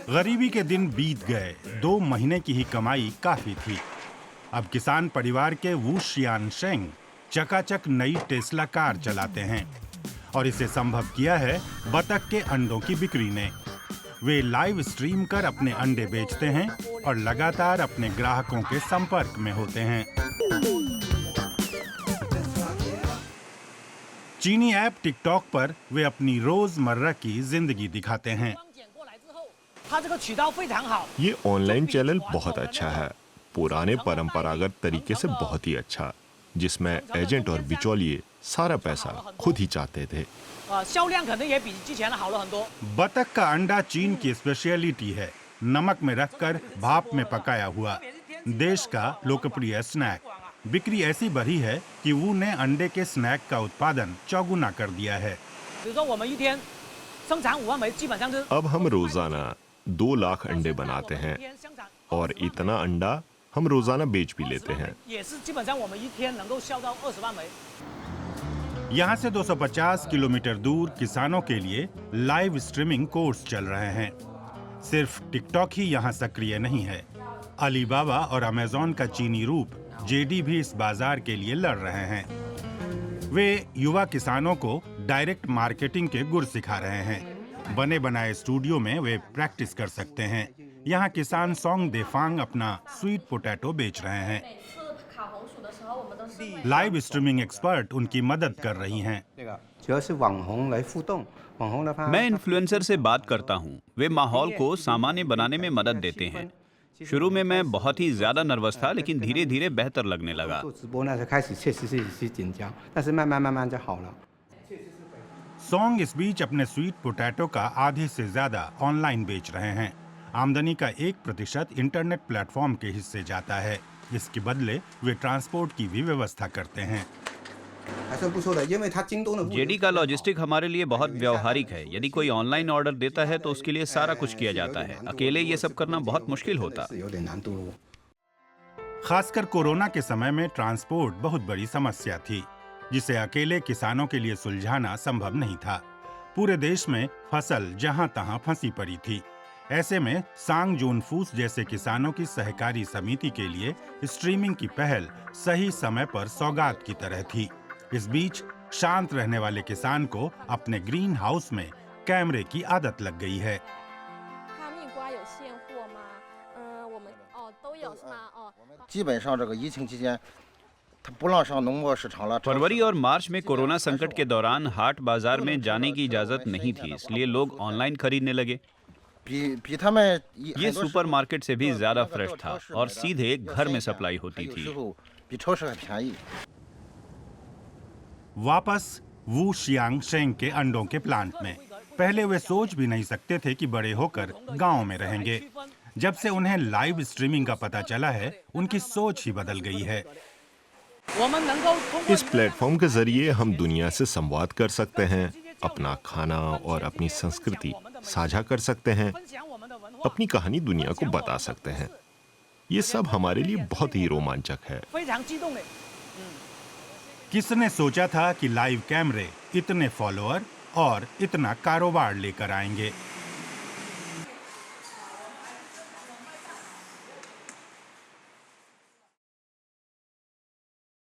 गरीबी के दिन बीत गए, 2 महीने की ही कमाई काफी थी। अब किसान परिवार के वू शियान शेंग चकाचक नई टेस्ला कार चलाते हैं और इसे संभव किया है बतख के अंडों की बिक्री ने। वे लाइव स्ट्रीम कर अपने अंडे बेचते हैं और लगातार अपने ग्राहकों के संपर्क में होते हैं। चीनी ऐप टिकटॉक पर वे अपनी रोजमर्रा की जिंदगी दिखाते हैं। ये ऑनलाइन चैनल बहुत अच्छा है, पुराने परंपरागत तरीके से बहुत ही अच्छा, जिसमें एजेंट और बिचौलिए सारा पैसा खुद ही चाहते थे। बतख का अंडा चीन की स्पेशलिटी है, नमक में रखकर भाप में पकाया हुआ। देश का लोकप्रिय स्नैक। बिक्री ऐसी बढ़ी है कि वू ने अंडे के स्नैक का उत्पादन चौगुना कर दिया है। अब हम रोजाना 2 लाख अंडे बनाते हैं और इतना अंडा हम रोजाना बेच भी लेते हैं। यहाँ से 250 किलोमीटर दूर किसानों के लिए लाइव स्ट्रीमिंग कोर्स चल रहे हैं। सिर्फ टिकटॉक ही यहाँ सक्रिय नहीं है, अलीबाबा और अमेज़न का चीनी रूप जेडी भी इस बाजार के लिए लड़ रहे हैं। वे युवा किसानों को डायरेक्ट मार्केटिंग के गुर सिखा रहे हैं। बने बनाए स्टूडियो में वे प्रैक्टिस कर सकते हैं। यहाँ किसान सोंग देफांग अपना स्वीट पोटैटो बेच रहे हैं। लाइव स्ट्रीमिंग एक्सपर्ट उनकी मदद कर रही हैं। मैं इन्फ्लुएंसर से बात करता हूँ। वे माहौल को सामान्य बनाने में मदद देते हैं। शुरू में मैं बहुत ही ज्यादा नर्वस था, लेकिन धीरे धीरे बेहतर लगने लगा। सोंग इस बीच अपने स्वीट पोटैटो का आधे से ज्यादा ऑनलाइन बेच रहे हैं। आमदनी का 1% इंटरनेट प्लेटफॉर्म के हिस्से जाता है। इसके बदले वे ट्रांसपोर्ट की भी व्यवस्था करते हैं। जेडी का लॉजिस्टिक हमारे लिए बहुत व्यवहारिक है। यदि कोई ऑनलाइन ऑर्डर देता है तो उसके लिए सारा कुछ किया जाता है। अकेले ये सब करना बहुत मुश्किल होता। खासकर कोरोना के समय में ट्रांसपोर्ट बहुत बड़ी समस्या थी, जिसे अकेले किसानों के लिए सुलझाना संभव नहीं था। पूरे देश में फसल जहां तहां फंसी पड़ी थी। ऐसे में सांग जोनफूस जैसे किसानों की सहकारी समिति के लिए स्ट्रीमिंग की पहल सही समय पर सौगात की तरह थी। इस बीच शांत रहने वाले किसान को अपने ग्रीन हाउस में कैमरे की आदत लग गई है। फरवरी और मार्च में कोरोना संकट के दौरान हाट बाजार में जाने की इजाजत नहीं थी, इसलिए लोग ऑनलाइन खरीदने लगे। ये सुपरमार्केट से भी ज्यादा फ्रेश था और सीधे घर में सप्लाई होती थी। वापस वू शियांग शेंग के अंडों के प्लांट में। पहले वे सोच भी नहीं सकते थे कि बड़े होकर गांव में रहेंगे। जब से उन्हें लाइव स्ट्रीमिंग का पता चला है, उनकी सोच ही बदल गई है। इस प्लेटफॉर्म के जरिए हम दुनिया से संवाद कर सकते हैं, अपना खाना और अपनी संस्कृति साझा कर सकते हैं, अपनी कहानी दुनिया को बता सकते हैं। ये सब हमारे लिए बहुत ही रोमांचक है। किसने सोचा था कि लाइव कैमरे इतने फॉलोअर और इतना कारोबार लेकर आएंगे।